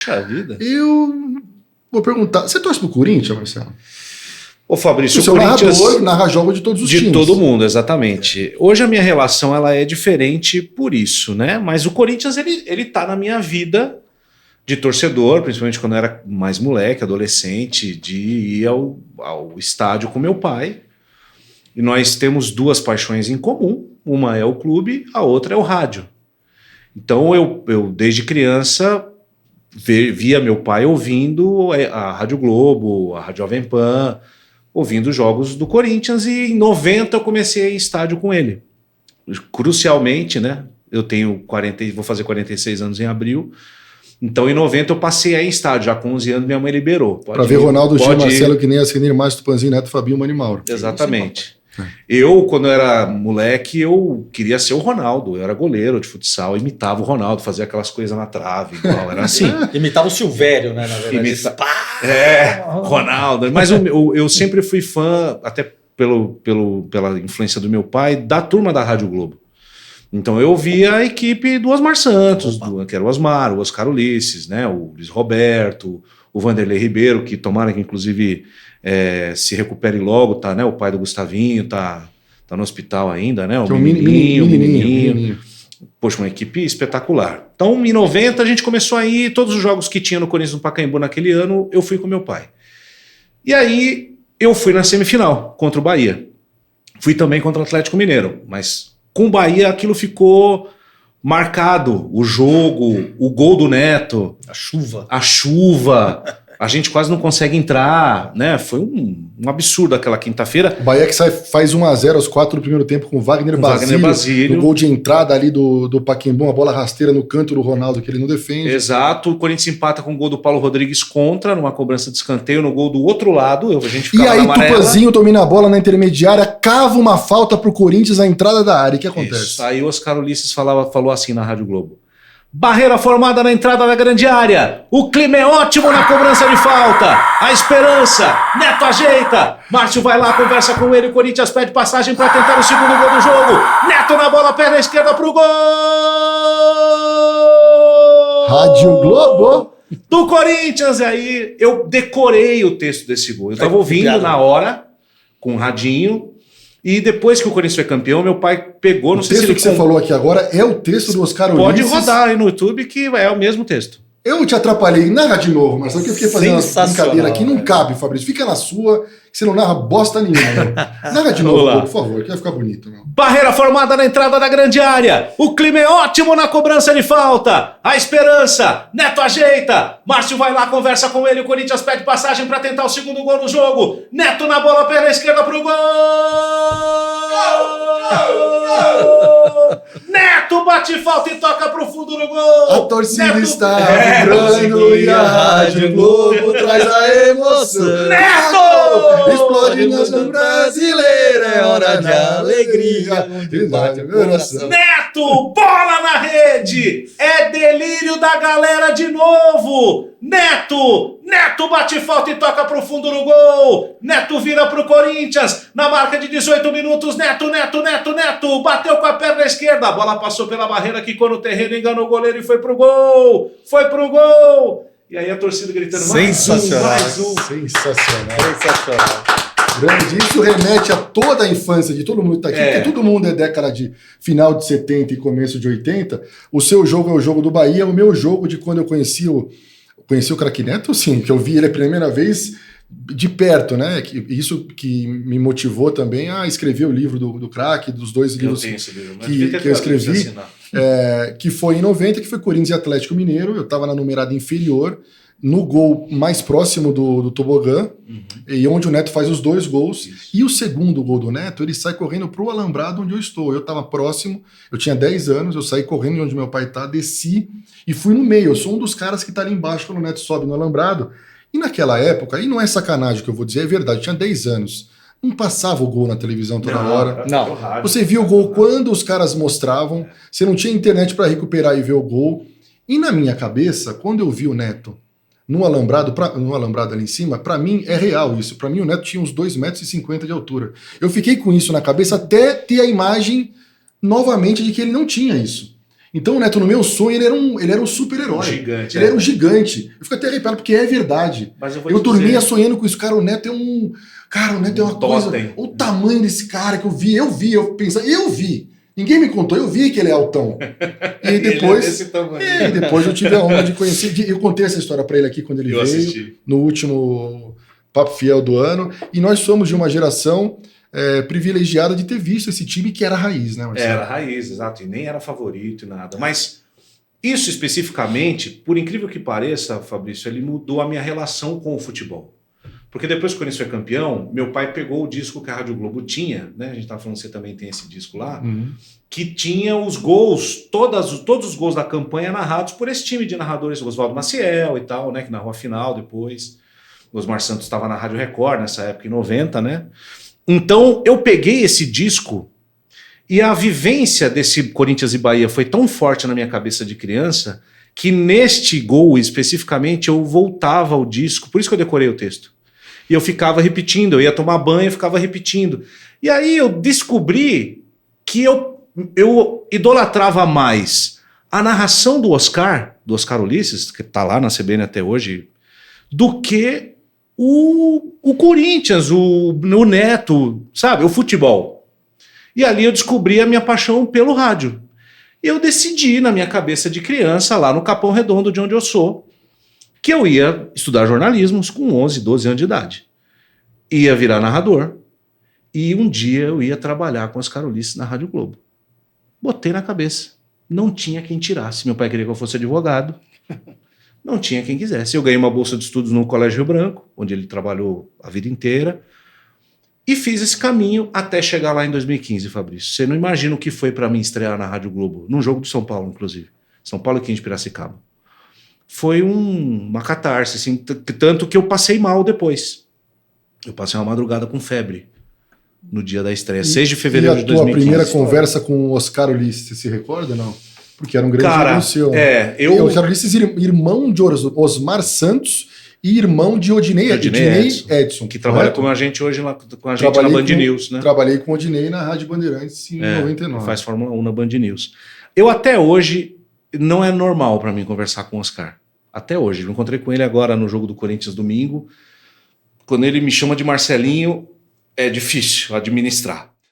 Puxa vida. Eu vou perguntar, você torce pro Corinthians, Marcelo? Ô Fabrício, O seu narrador narra jogo de todos os times. De todo mundo, exatamente. Hoje a minha relação ela é diferente por isso, né? Mas o Corinthians, ele tá na minha vida de torcedor, principalmente quando eu era mais moleque, adolescente, de ir ao estádio com meu pai. E nós temos duas paixões em comum. Uma é o clube, a outra é o rádio. Então eu desde criança, via meu pai ouvindo a Rádio Globo, a Rádio Jovem Pan, ouvindo jogos do Corinthians, e em 90 eu comecei a ir em estádio com ele. Crucialmente, né? Eu tenho vou fazer 46 anos em abril, então em 90 eu passei a ir em estádio, já com 11 anos minha mãe liberou. Para ver Ronaldo, Gil, Marcelo, que nem a Senir, Márcio Tupanzinho, Neto, Fabinho, Mani Mauro. Exatamente. Eu, quando eu era moleque, eu queria ser o Ronaldo. Eu era goleiro de futsal, imitava o Ronaldo, fazia aquelas coisas na trave, igual, era assim. Imitava o Silvério, né, na verdade. Ronaldo. Mas eu sempre fui fã, até pela influência do meu pai, da turma da Rádio Globo. Então eu via a equipe do Osmar Santos, que era o Osmar, o Oscar Ulisses, né, o Luiz Roberto, o Vanderlei Ribeiro, que tomara que inclusive se recupere logo, tá, né? O pai do Gustavinho tá no hospital ainda, né? O menininho. Poxa, uma equipe espetacular. Então, em 90, a gente começou a ir, todos os jogos que tinha no Corinthians no Pacaembu naquele ano, eu fui com meu pai. E aí, eu fui na semifinal contra o Bahia. Fui também contra o Atlético Mineiro, mas com o Bahia aquilo ficou marcado, o jogo, o gol do Neto, a chuva, a gente quase não consegue entrar, né? Foi um absurdo aquela quinta-feira. O Bahia que faz 1-0 aos 4 do primeiro tempo com o Wagner Basílio. No gol de entrada ali do Pacaembu, a bola rasteira no canto do Ronaldo, que ele não defende. Exato, o Corinthians empata com o gol do Paulo Rodrigues contra, numa cobrança de escanteio, no gol do outro lado, a gente ficava na amarela. E aí Tupanzinho domina a bola na intermediária, cava uma falta pro Corinthians na entrada da área. O que acontece? Isso. Aí o Oscar Ulisses falou assim na Rádio Globo: barreira formada na entrada da grande área. O clima é ótimo na cobrança de falta. A esperança. Neto ajeita. Márcio vai lá, conversa com ele. O Corinthians pede passagem para tentar o segundo gol do jogo. Neto na bola, perna esquerda pro gol. Rádio Globo do Corinthians. E aí eu decorei o texto desse gol. Eu estava ouvindo na hora, com um radinho. E depois que o Corinthians foi campeão, meu pai pegou... O texto que você falou aqui agora é o texto do Oscar Ulisses. Pode rodar aí no YouTube que é o mesmo texto. Eu te atrapalhei. Narra de novo, Marcelo, que eu fiquei fazendo uma brincadeira aqui. Não cabe, Fabrício. Fica na sua, que você não narra bosta nenhuma. Meu. Narra de novo, por favor, que vai ficar bonito. Meu. Barreira formada na entrada da grande área. O clima é ótimo na cobrança de falta. A esperança. Neto ajeita. Márcio vai lá, conversa com ele. O Corinthians pede passagem para tentar o segundo gol no jogo. Neto na bola, perna esquerda pro gol. Neto bate falta e toca pro fundo do gol. A torcida está vibrando e a Rádio Globo traz a emoção. Neto! Explode nação brasileira, é hora de alegria. Neto, bola na rede. É delírio da galera de novo. Neto bate falta e toca pro fundo do gol. Neto vira pro Corinthians. Na marca de 18 minutos, Neto. Bateu com a perna esquerda. A bola passou pela barreira, quicou no terreno, enganou o goleiro e foi pro gol. E aí a torcida gritando: sensacional. Mais um. Sensacional. Grande, isso remete a toda a infância de todo mundo que está aqui, porque todo mundo é década de final de 70 e começo de 80. O seu jogo é o jogo do Bahia, o meu jogo de quando eu conheci o Craque Neto, sim, que eu vi ele a primeira vez de perto, né? Isso que me motivou também a escrever o livro do Craque, dos dois livros que eu escrevi, que foi em 90, que foi Corinthians e Atlético Mineiro. Eu estava na numerada inferior, no gol mais próximo do tobogã, e onde o Neto faz os 2 gols. Isso. E o segundo gol do Neto, ele sai correndo pro alambrado onde eu estou. Eu estava próximo, eu tinha 10 anos, eu saí correndo de onde meu pai tá, desci e fui no meio. Eu sou um dos caras que tá ali embaixo quando o Neto sobe no alambrado. E naquela época, e não é sacanagem que eu vou dizer, é verdade, eu tinha 10 anos. Não passava o gol na televisão toda hora. Não. Você via o gol quando os caras mostravam, você não tinha internet para recuperar e ver o gol. E na minha cabeça, quando eu vi o Neto no alambrado ali em cima, pra mim é real isso. Pra mim o Neto tinha uns 2,50 metros de altura. Eu fiquei com isso na cabeça até ter a imagem novamente de que ele não tinha isso. Então o Neto, no meu sonho, ele era um super-herói. Gigante. Ele era um gigante. Eu fico até arrepiado, porque é verdade. Mas eu dormia sonhando com isso. Cara, o Neto é um... Cara, o Neto é uma coisa... O tamanho desse cara que eu vi. Eu vi. Ninguém me contou, eu vi que ele é altão. E depois... E depois eu tive a honra de conhecer. Eu contei essa história pra ele aqui quando ele veio. No último Papo Fiel do ano. E nós somos de uma geração... privilegiada de ter visto esse time que era raiz, né, Marcelo? Era raiz, exato, e nem era favorito e nada. Mas isso especificamente, por incrível que pareça, Fabrício, ele mudou a minha relação com o futebol. Porque depois que o Corinthians foi campeão, meu pai pegou o disco que a Rádio Globo tinha, né? A gente estava falando que você também tem esse disco lá, que tinha os gols, todos os gols da campanha narrados por esse time de narradores, Oswaldo Maciel e tal, né? Que narrou a final depois. O Osmar Santos estava na Rádio Record nessa época, em 90, né? Então, eu peguei esse disco e a vivência desse Corinthians e Bahia foi tão forte na minha cabeça de criança que neste gol, especificamente, eu voltava ao disco, por isso que eu decorei o texto. E eu ficava repetindo, eu ia tomar banho e ficava repetindo. E aí eu descobri que eu idolatrava mais a narração do Oscar Ulisses, que está lá na CBN até hoje, do que o Corinthians, o Neto, sabe? O futebol. E ali eu descobri a minha paixão pelo rádio. E eu decidi, na minha cabeça de criança, lá no Capão Redondo, de onde eu sou, que eu ia estudar jornalismo com 11, 12 anos de idade. Ia virar narrador. E um dia eu ia trabalhar com Oscar Ulisses na Rádio Globo. Botei na cabeça. Não tinha quem tirasse. Meu pai queria que eu fosse advogado. Não tinha quem quisesse. Eu ganhei uma bolsa de estudos no Colégio Rio Branco, onde ele trabalhou a vida inteira, e fiz esse caminho até chegar lá em 2015, Fabrício. Você não imagina o que foi para mim estrear na Rádio Globo, num jogo do São Paulo, inclusive. São Paulo e 15 de Piracicaba. Foi uma catarse, assim, tanto que eu passei mal depois. Eu passei uma madrugada com febre no dia da estreia, 6 de fevereiro de 2015. E a tua primeira conversa com o Oscar Ulisses, você se recorda, não? Porque era um grande amigo seu. O Oscar Ulisses, irmão de Osmar Santos e irmão de Odinei Edson. Que trabalha com a gente hoje com a gente na Band News, né? Trabalhei com o Odinei na Rádio Bandeirantes em 99. Faz Fórmula 1 na Band News. Eu até hoje, não é normal para mim conversar com o Oscar. Até hoje. Eu encontrei com ele agora no jogo do Corinthians domingo. Quando ele me chama de Marcelinho, é difícil administrar.